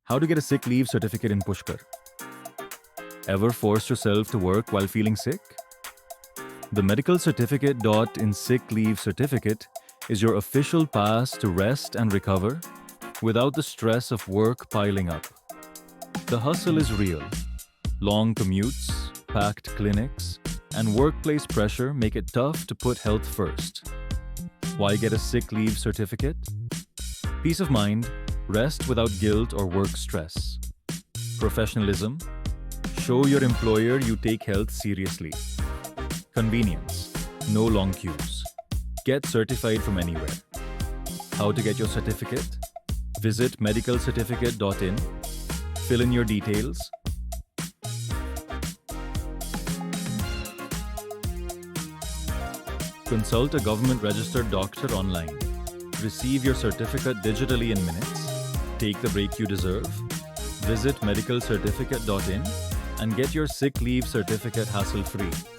How to get a sick leave certificate in Pushkar. Ever forced yourself to work while feeling sick? The medical certificate in sick leave certificate is your official pass to rest and recover without the stress of work piling up. The hustle is real. Long commutes, packed clinics, and workplace pressure make it tough to put health first. Why get a sick leave certificate? Peace of mind, rest without guilt or work stress. Professionalism, show your employer you take health seriously. Convenience, no long queues. Get certified from anywhere. How to get your certificate? Visit medicalcertificate.in, fill in your details, consult a government-registered doctor online, receive your certificate digitally in minutes, take the break you deserve, visit medicalcertificate.in and get your sick leave certificate hassle-free.